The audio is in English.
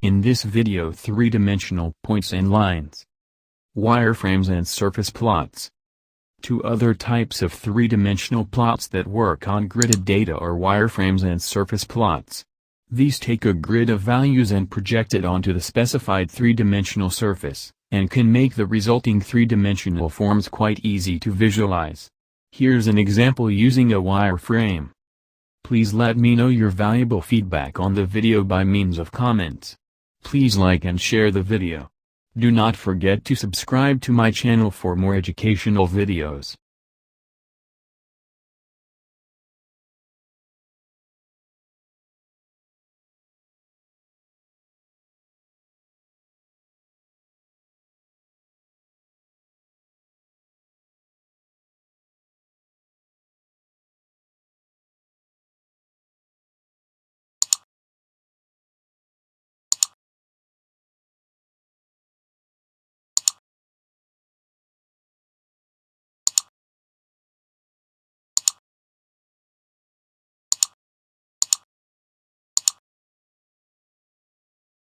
In this video, three-dimensional points and lines, wireframes and surface plots. Two other types of three-dimensional plots that work on gridded data are wireframes and surface plots. These take a grid of values and project it onto the specified three-dimensional surface, and can make the resulting three-dimensional forms quite easy to visualize. Here's an example using a wireframe. Please let me know your valuable feedback on the video by means of comments. Please like and share the video. Do not forget to subscribe to my channel for more educational videos.